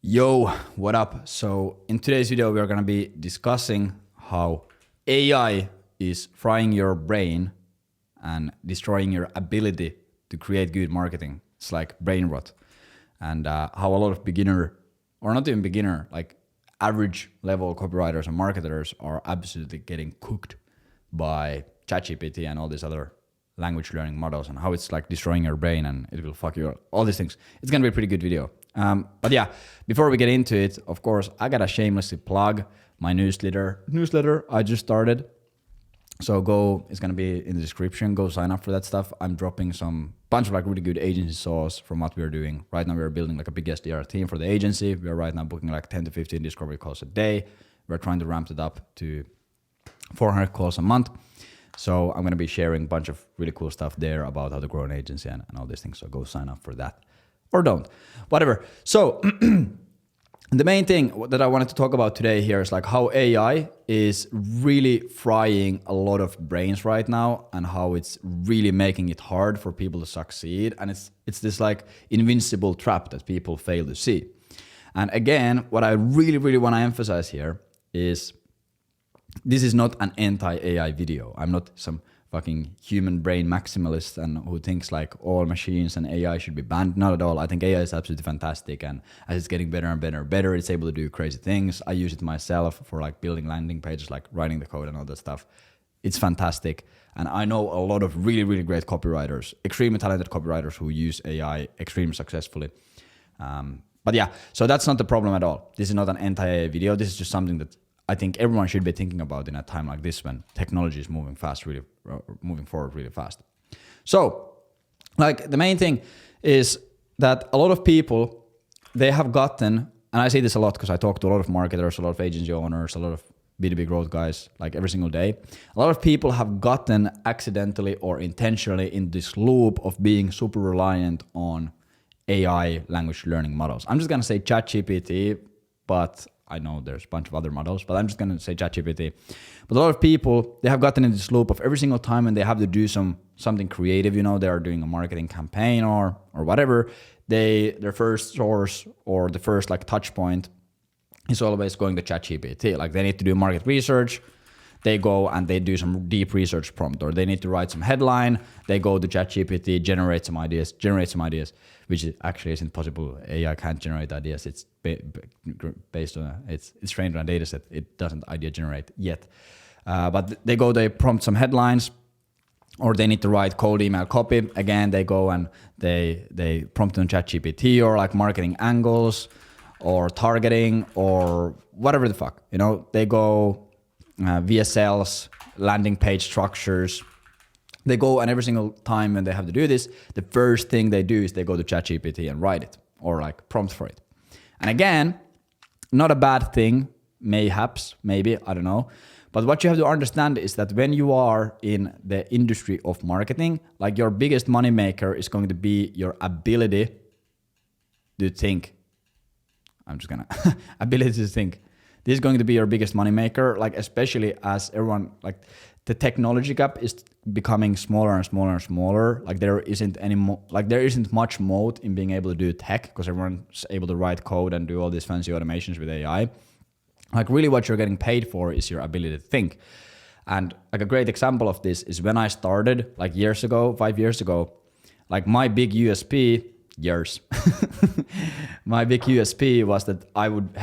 Yo, what up? So in today's video, we are going to be discussing how AI is frying your brain and destroying your ability to create good marketing. It's like brain rot. And how a lot of beginner, or not even beginner, like average level copywriters and marketers are absolutely getting cooked by ChatGPT and all these other language learning models, and how it's like destroying your brain and it will fuck you up, all these things. It's going to be a pretty good video. But yeah, before we get into it, of course, I got to shamelessly plug my newsletter I just started. So it's going to be in the description. Go sign up for that stuff. I'm dropping some bunch of like really good agency sauce from what we're doing. Right now we're building like a big SDR team for the agency. We're right now booking like 10 to 15 discovery calls a day. We're trying to ramp it up to 400 calls a month. So I'm going to be sharing a bunch of really cool stuff there about how to grow an agency and all these things. So go sign up for that. Or don't. Whatever. So the main thing that I wanted to talk about today here is like how AI is really frying a lot of brains right now and how it's really making it hard for people to succeed. And it's this like invincible trap that people fail to see. And again, what I really, really want to emphasize here is this is not an anti-AI video. I'm not some fucking human brain maximalist and who thinks like all machines and AI should be banned. Not at all. I think AI is absolutely fantastic, and as it's getting better and better and better, it's able to do crazy things. I use it myself for like building landing pages, like writing the code and all that stuff. It's fantastic. And I know a lot of really, really great copywriters, extremely talented copywriters who use AI extremely successfully. But yeah, so that's not the problem at all. This is not an anti-AI video. This is just something that I think everyone should be thinking about in a time like this when technology is moving forward really fast. So, like the main thing is that a lot of people, they have gotten, and I say this a lot because I talk to a lot of marketers, a lot of agency owners, a lot of B2B growth guys, like every single day. A lot of people have gotten accidentally or intentionally in this loop of being super reliant on AI language learning models. I'm just going to say ChatGPT, but I know there's a bunch of other models, but I'm just going to say ChatGPT. But a lot of people, they have gotten in this loop of every single time when they have to do something creative, you know, they are doing a marketing campaign or whatever, their first source or the first like touch point is always going to ChatGPT. Like they need to do market research, they go and they do some deep research prompt, or they need to write some headline, they go to ChatGPT, generate some ideas, which actually isn't possible. AI can't generate ideas. It's based on it's trained on a data set. It doesn't idea generate yet. But they prompt some headlines, or they need to write cold email copy. Again, they go and they prompt on ChatGPT, or like marketing angles or targeting or whatever the fuck. You know, they go VSLs, landing page structures. They go, and every single time when they have to do this, the first thing they do is they go to ChatGPT and write it or like prompt for it. And again, not a bad thing, mayhaps, maybe, I don't know. But what you have to understand is that when you are in the industry of marketing, like your biggest moneymaker is going to be your ability to think. Ability to think. This is going to be your biggest moneymaker, like especially as everyone, like the technology gap is becoming smaller and smaller and smaller. Like there isn't much moat in being able to do tech because everyone's able to write code and do all these fancy automations with AI. Like really what you're getting paid for is your ability to think. And like a great example of this is when I started like 5 years ago, like my big USP, my big USP was that I would,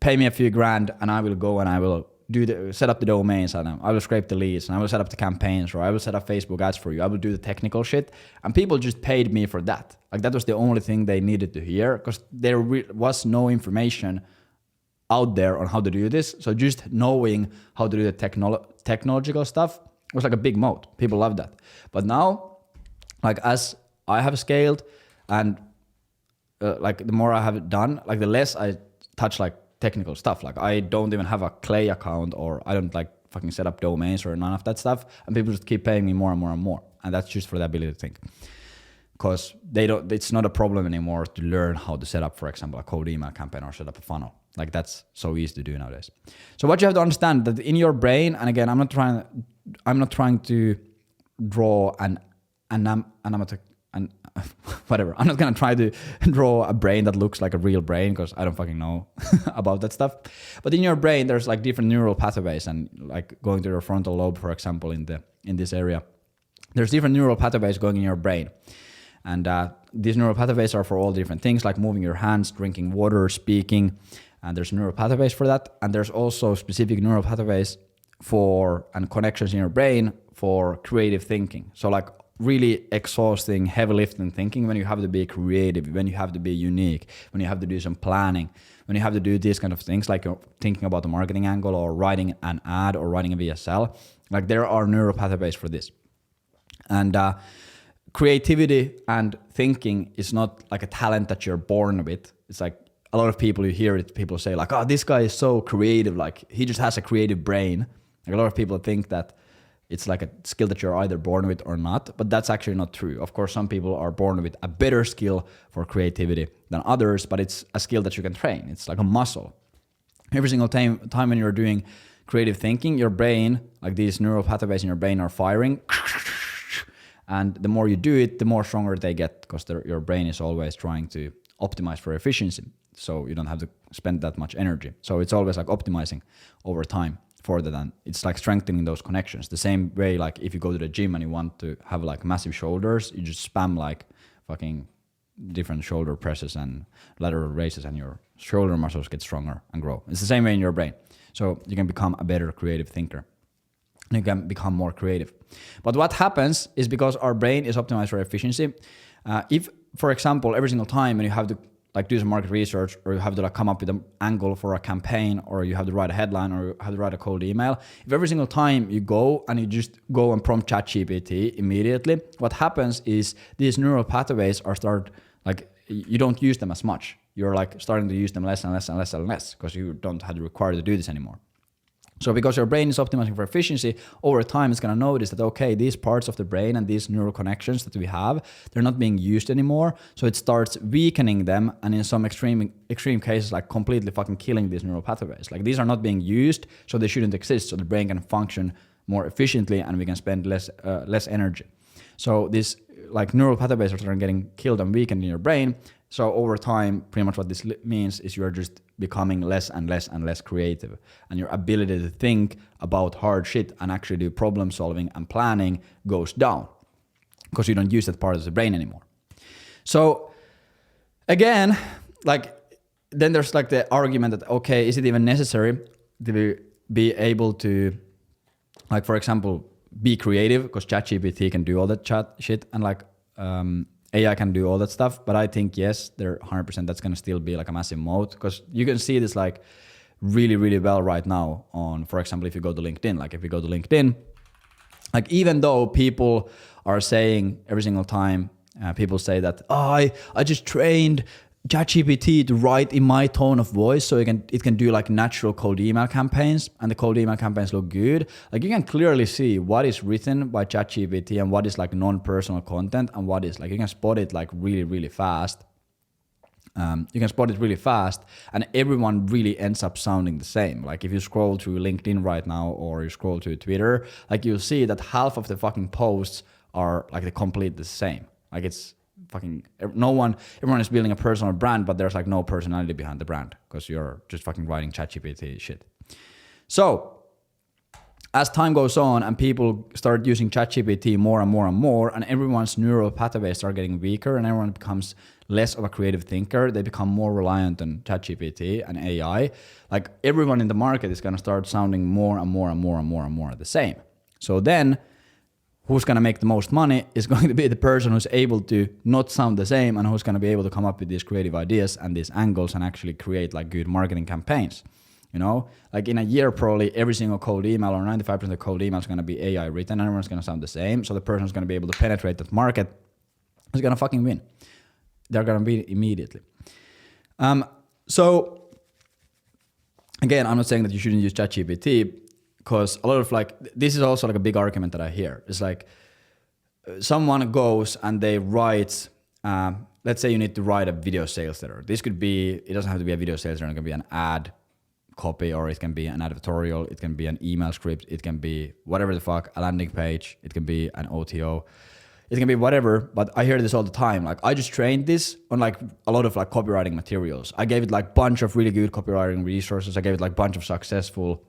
pay me a few grand and I will go and I will set up the domains and I will scrape the leads and I will set up the campaigns, or I will set up Facebook ads for you. I will do the technical shit, and people just paid me for that. Like that was the only thing they needed to hear because there was no information out there on how to do this. So just knowing how to do the technological stuff was like a big moat. People love that. But now, like as I have scaled and like the more I have done, like the less I touch like technical stuff. Like I don't even have a Clay account, or I don't like fucking set up domains or none of that stuff, and people just keep paying me more and more and more, and that's just for the ability to think, because it's not a problem anymore to learn how to set up, for example, a cold email campaign or set up a funnel. Like that's so easy to do nowadays. So what you have to understand that in your brain, and again, I'm not trying to draw an and whatever. I'm not gonna try to draw a brain that looks like a real brain because I don't fucking know about that stuff. But in your brain, there's like different neural pathways, and like going to your frontal lobe, for example, in this area, there's different neural pathways going in your brain. And these neural pathways are for all different things, like moving your hands, drinking water, speaking. And there's neural pathways for that. And there's also specific neural pathways for and connections in your brain for creative thinking. So like really exhausting, heavy lifting thinking when you have to be creative, when you have to be unique, when you have to do some planning, when you have to do these kind of things, like you're thinking about the marketing angle or writing an ad or writing a VSL. Like there are neural pathways for this. And creativity and thinking is not like a talent that you're born with. It's like a lot of people, you hear it, people say like, oh, this guy is so creative, like he just has a creative brain. Like a lot of people think that it's like a skill that you're either born with or not, but that's actually not true. Of course, some people are born with a better skill for creativity than others, but it's a skill that you can train. It's like a muscle. Every single time when you're doing creative thinking, your brain, like these neural pathways in your brain are firing. And the more you do it, the more stronger they get, because your brain is always trying to optimize for efficiency. So you don't have to spend that much energy. So it's always like optimizing over time for that. And it's like strengthening those connections. The same way, like if you go to the gym and you want to have like massive shoulders, you just spam like fucking different shoulder presses and lateral raises, and your shoulder muscles get stronger and grow. It's the same way in your brain. So you can become a better creative thinker. You can become more creative. But what happens is, because our brain is optimized for efficiency, if, for example, every single time when you have to like do some market research, or you have to like come up with an angle for a campaign, or you have to write a headline, or you have to write a cold email, if every single time you go and you just go and prompt ChatGPT immediately, what happens is these neural pathways you don't use them as much. You're like starting to use them less and less and less and less, because you don't have to require to do this anymore. So because your brain is optimizing for efficiency, over time it's going to notice that, okay, these parts of the brain and these neural connections that we have, they're not being used anymore. So it starts weakening them, and in some extreme cases, like completely fucking killing these neural pathways. Like these are not being used, so they shouldn't exist. So the brain can function more efficiently, and we can spend less energy. So these like neural pathways are getting killed and weakened in your brain. So over time, pretty much what this means is you're just becoming less and less and less creative, and your ability to think about hard shit and actually do problem solving and planning goes down, because you don't use that part of the brain anymore. So again, like then there's like the argument that, okay, is it even necessary to be able to, like, for example, be creative, because ChatGPT can do all that chat shit, and like AI can do all that stuff. But I think, yes, they're 100%, that's going to still be like a massive moat, because you can see this like really, really well right now on, for example, if you go to LinkedIn, like if you go to LinkedIn, like even though people are saying every single time, people say that, oh, I just trained ChatGPT to write in my tone of voice, so it can do like natural cold email campaigns, and the cold email campaigns look good. Like you can clearly see what is written by ChatGPT and what is like non-personal content, and what is like, you can spot it like really, really fast. You can spot it really fast, and everyone really ends up sounding the same. Like if you scroll through LinkedIn right now, or you scroll through Twitter, like you'll see that half of the fucking posts are like the complete the same. Like it's fucking everyone is building a personal brand, but there's like no personality behind the brand, because you're just fucking writing ChatGPT shit. So as time goes on and people start using ChatGPT more and more and more, and everyone's neural pathways start getting weaker, and everyone becomes less of a creative thinker, they become more reliant on ChatGPT and AI. Like everyone in the market is going to start sounding more and more and more and more and more the same. So then who's going to make the most money is going to be the person who's able to not sound the same, and who's going to be able to come up with these creative ideas and these angles and actually create like good marketing campaigns. You know, like in a year, probably every single cold email, or 95% of the cold email is going to be AI written, and everyone's going to sound the same. So the person who's going to be able to penetrate that market is going to fucking win. They're going to be immediately. So again, I'm not saying that you shouldn't use ChatGPT, because a lot of like, this is also like a big argument that I hear. It's like someone goes and they write, let's say you need to write a video sales letter. This could be, it doesn't have to be a video sales letter, it can be an ad copy, or it can be an editorial, it can be an email script, it can be whatever the fuck, a landing page, it can be an OTO, it can be whatever, but I hear this all the time. Like I just trained this on like a lot of like copywriting materials. I gave it like bunch of really good copywriting resources. I gave it like bunch of successful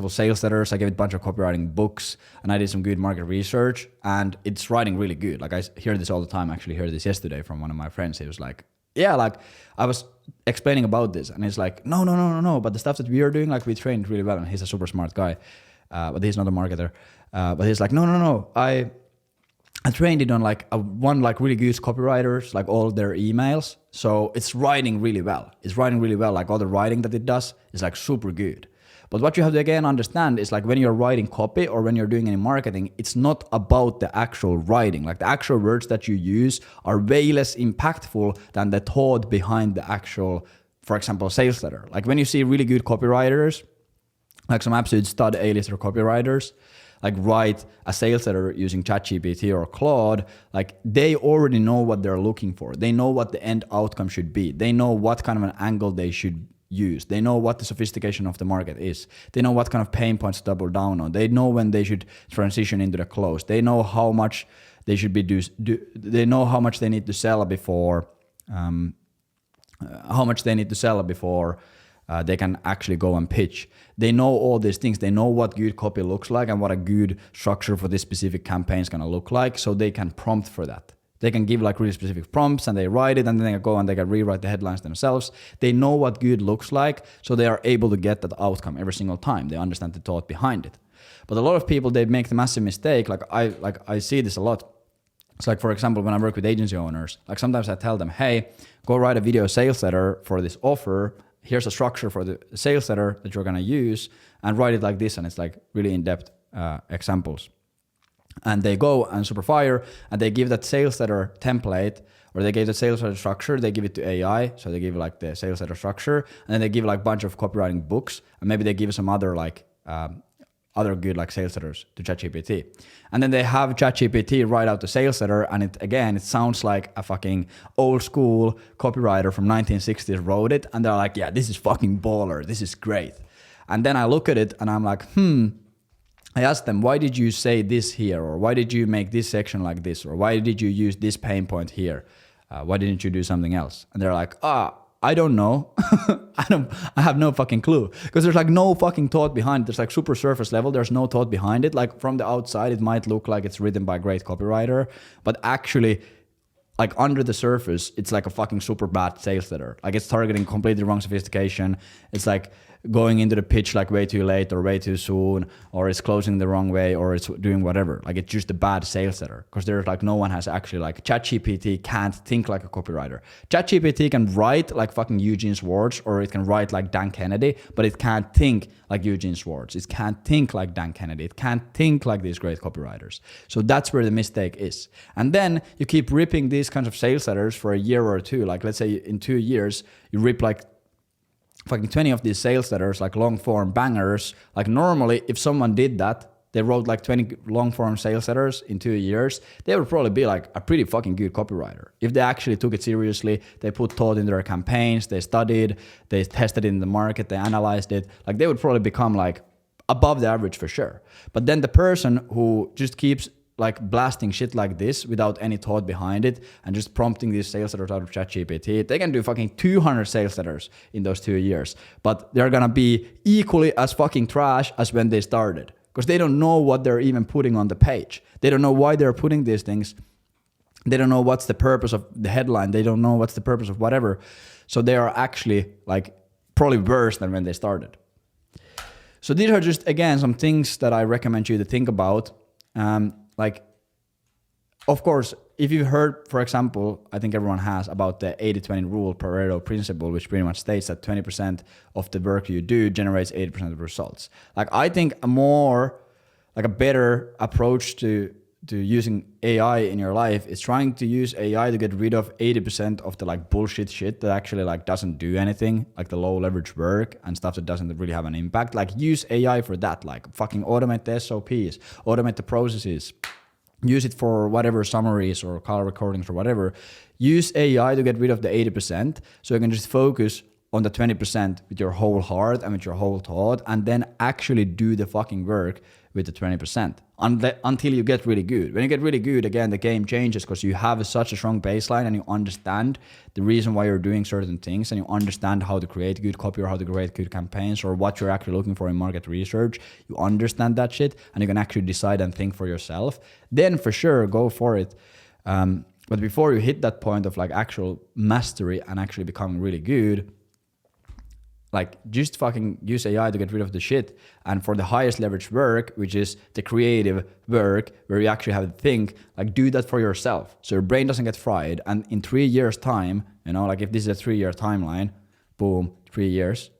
sales letters. I gave it a bunch of copywriting books, and I did some good market research, and it's writing really good. Like I hear this all the time. I actually heard this yesterday from one of my friends. He was like, yeah, like I was explaining about this, and he's like, no, but the stuff that we are doing, like we trained really well, and he's a super smart guy, but he's not a marketer. But he's like, no, I trained it on like one like really good copywriters, like all their emails. So it's writing really well. Like all the writing that it does is like super good. But what you have to again understand is like when you're writing copy or when you're doing any marketing, it's not about the actual writing. Like the actual words that you use are way less impactful than the thought behind the actual, for example, sales letter. Like when you see really good copywriters, like some absolute stud A-lister copywriters, like write a sales letter using ChatGPT or Claude, like they already know what they're looking for. They know what the end outcome should be. They know what kind of an angle they should use. They know what the sophistication of the market is. They know what kind of pain points to double down on. They know when they should transition into the close. They know how much they should be they know how much they need to sell before they can actually go and pitch. They know all these things. They know what good copy looks like and what a good structure for this specific campaign is going to look like, so they can prompt for that. They can give like really specific prompts and they write it, and then they can go and they can rewrite the headlines themselves. They know what good looks like, so they are able to get that outcome every single time. They understand the thought behind it. But a lot of people, they make the massive mistake. I see this a lot. It's like, for example, when I work with agency owners, like sometimes I tell them, hey, go write a video sales letter for this offer. Here's a structure for the sales letter that you're going to use, and write it like this. And it's like really in-depth examples. And they go and super fire, and they give that sales letter template, or they give the sales letter structure, they give it to AI. So they give like the sales letter structure, and then they give like a bunch of copywriting books, and maybe they give some other like other good like sales letters to ChatGPT. And then they have ChatGPT write out the sales letter, and it sounds like a fucking old school copywriter from 1960s wrote it, and they're like, yeah, this is fucking baller, this is great. And then I look at it and I'm like, I asked them, why did you say this here? Or why did you make this section like this? Or why did you use this pain point here? Why didn't you do something else? And they're like, I don't know. I have no fucking clue. Because there's like no fucking thought behind it. There's like super surface level. There's no thought behind it. Like from the outside, it might look like it's written by a great copywriter, but actually, like under the surface, it's like a fucking super bad sales letter. Like it's targeting completely wrong sophistication. It's like going into the pitch like way too late or way too soon, or it's closing the wrong way, or it's doing whatever. Like it's just a bad sales letter, because there's like no one has actually like ChatGPT can't think like a copywriter. ChatGPT can write like fucking Eugene Schwartz, or it can write like Dan Kennedy, but it can't think like Eugene Schwartz. It can't think like Dan Kennedy. It can't think like these great copywriters. So that's where the mistake is. And then you keep ripping these kinds of sales letters for a year or two. Like let's say in 2 years, you rip like fucking 20 of these sales letters, like long form bangers. Like normally, if someone did that, they wrote like 20 long form sales letters in 2 years, they would probably be like a pretty fucking good copywriter. If they actually took it seriously, they put thought into their campaigns, they studied, they tested it in the market, they analyzed it, like they would probably become like above the average for sure. But then the person who just keeps like blasting shit like this without any thought behind it and just prompting these sales letters out of ChatGPT, they can do fucking 200 sales letters in those 2 years, but they're gonna be equally as fucking trash as when they started, because they don't know what they're even putting on the page. They don't know why they're putting these things. They don't know what's the purpose of the headline. They don't know what's the purpose of whatever. So they are actually like probably worse than when they started. So these are just, again, some things that I recommend you to think about. Like, of course, if you've heard, for example, I think everyone has, about the 80-20 rule, Pareto principle, which pretty much states that 20% of the work you do generates 80% of the results. Like, I think a better approach to using AI in your life is trying to use AI to get rid of 80% of the like bullshit shit that actually like doesn't do anything, like the low leverage work and stuff that doesn't really have an impact. Like use AI for that, like fucking automate the SOPs, automate the processes, use it for whatever summaries or call recordings or whatever. Use AI to get rid of the 80% so you can just focus on the 20% with your whole heart and with your whole thought, and then actually do the fucking work with the 20%. until you get really good. When you get really good, again, the game changes because you have such a strong baseline and you understand the reason why you're doing certain things, and you understand how to create good copy or how to create good campaigns or what you're actually looking for in market research. You understand that shit and you can actually decide and think for yourself. Then for sure, go for it. But before you hit that point of like actual mastery and actually becoming really good, like just fucking use AI to get rid of the shit. And for the highest leverage work, which is the creative work where you actually have to think, like do that for yourself. So your brain doesn't get fried. And in 3 years time, you know, like if this is a 3-year timeline, boom, 3 years.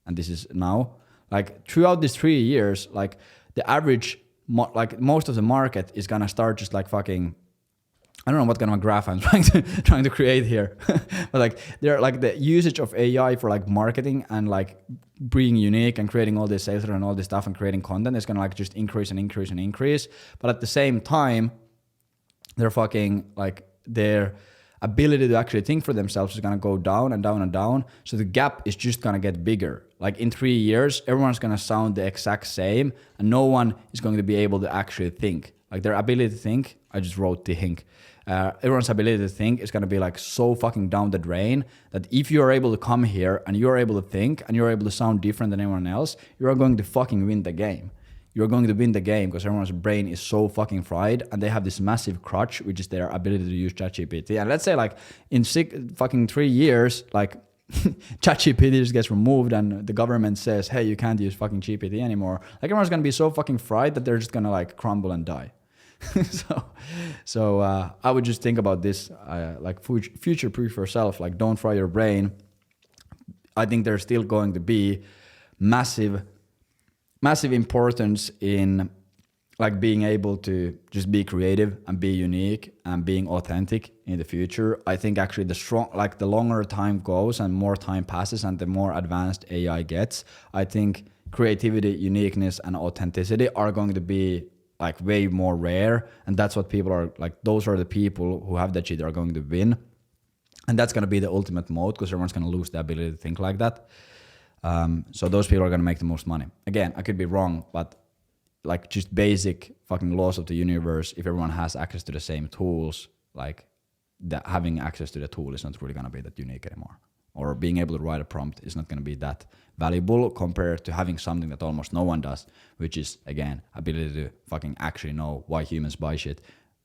And this is now, like throughout these 3 years, like the average, like most of the market is gonna start just like fucking, I don't know what kind of a graph I'm trying to create here, but like they're like the usage of AI for like marketing and like being unique and creating all this sales and all this stuff and creating content is gonna like just increase and increase and increase. But at the same time, they're fucking like their ability to actually think for themselves is gonna go down and down and down. So the gap is just gonna get bigger. Like in 3 years, everyone's gonna sound the exact same and no one is going to be able to actually think. Like their ability to think, I just wrote the hink. Everyone's ability to think is going to be like so fucking down the drain that if you're able to come here and you're able to think and you're able to sound different than anyone else, you're going to fucking win the game. You're going to win the game because everyone's brain is so fucking fried and they have this massive crutch, which is their ability to use ChatGPT. And let's say like in 3 years, like ChatGPT just gets removed and the government says, hey, you can't use fucking GPT anymore. Like everyone's going to be so fucking fried that they're just going to like crumble and die. So I would just think about this, like future-proof yourself, like don't fry your brain. I think there's still going to be massive importance in like being able to just be creative and be unique and being authentic in the future. I think actually the longer time goes and more time passes and the more advanced AI gets, I think creativity, uniqueness, and authenticity are going to be like way more rare, and that's what people are like. Those are the people who have that shit are going to win, and that's going to be the ultimate moat because everyone's going to lose the ability to think like that. So those people are going to make the most money. Again, I could be wrong, but like just basic fucking laws of the universe. If everyone has access to the same tools, like that, having access to the tool is not really going to be that unique anymore. Or being able to write a prompt is not going to be that valuable compared to having something that almost no one does, which is, again, ability to fucking actually know why humans buy shit,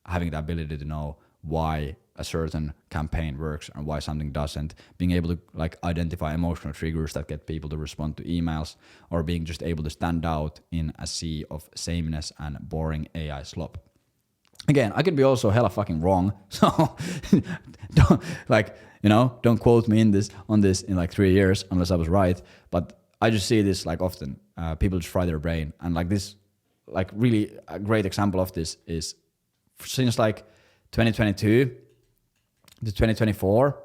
having the ability to know why a certain campaign works and why something doesn't, being able to like identify emotional triggers that get people to respond to emails, or being just able to stand out in a sea of sameness and boring AI slop. Again, I could be also hella fucking wrong, so don't, like, you know, don't quote me on this in like 3 years unless I was right. But I just see this like often. People just fry their brain, and like this, like really a great example of this is since like 2022 to 2024,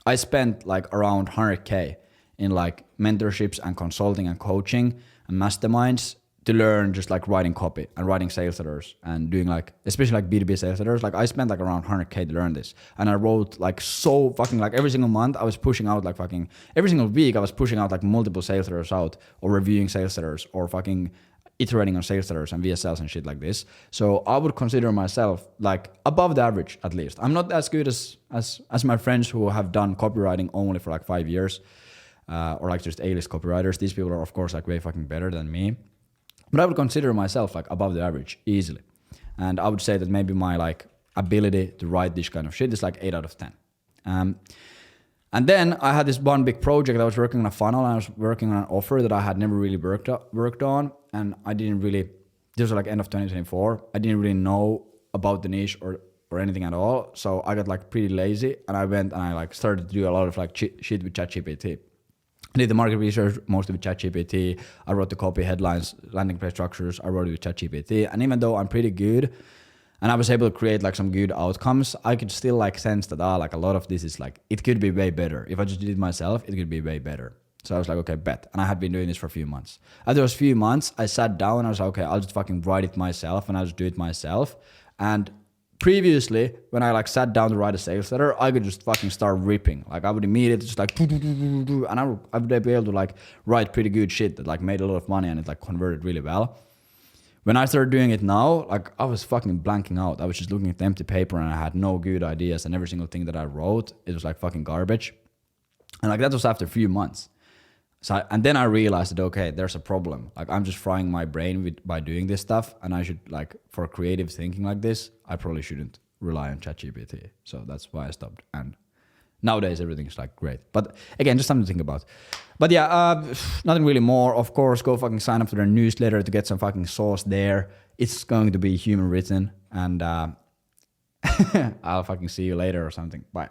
I spent like around 100K in like mentorships and consulting and coaching and masterminds to learn just like writing copy and writing sales letters and doing like, especially like B2B sales letters. Like I spent like around 100K to learn this. And I wrote like so fucking like every single month I was pushing out like fucking, every single week I was pushing out like multiple sales letters out or reviewing sales letters or fucking iterating on sales letters and VSLs and shit like this. So I would consider myself like above the average at least. I'm not as good as my friends who have done copywriting only for like 5 years or like just A-list copywriters. These people are of course like way fucking better than me. But I would consider myself like above the average easily. And I would say that maybe my like ability to write this kind of shit is like 8 out of 10. And then I had this one big project. I was working on a funnel and I was working on an offer that I had never really worked on. And I didn't really, this was like end of 2024. I didn't really know about the niche or anything at all. So I got like pretty lazy and I went and I like started to do a lot of like shit with ChatGPT. I did the market research mostly with ChatGPT. I wrote the copy, headlines, landing page structures. I wrote it with ChatGPT. And even though I'm pretty good and I was able to create like some good outcomes, I could still like sense that like a lot of this is like, it could be way better. If I just did it myself, it could be way better. So I was like, okay, bet. And I had been doing this for a few months. After those few months, I sat down and I was like, okay, I'll just fucking write it myself and I'll just do it myself. And previously, when I like sat down to write a sales letter, I could just fucking start ripping. Like I would immediately just like, and I would be able to like write pretty good shit that like made a lot of money and it like converted really well. when I started doing it now, like I was fucking blanking out. I was just looking at the empty paper and I had no good ideas, and every single thing that I wrote, it was like fucking garbage. And like that was after a few months. So and then I realized that, okay, there's a problem. Like I'm just frying my brain by doing this stuff, and I should, like, for creative thinking like this, I probably shouldn't rely on ChatGPT. So that's why I stopped. And nowadays everything's like great. But again, just something to think about. But yeah, nothing really more. Of course, go fucking sign up for their newsletter to get some fucking sauce there. It's going to be human written, and I'll fucking see you later or something. Bye.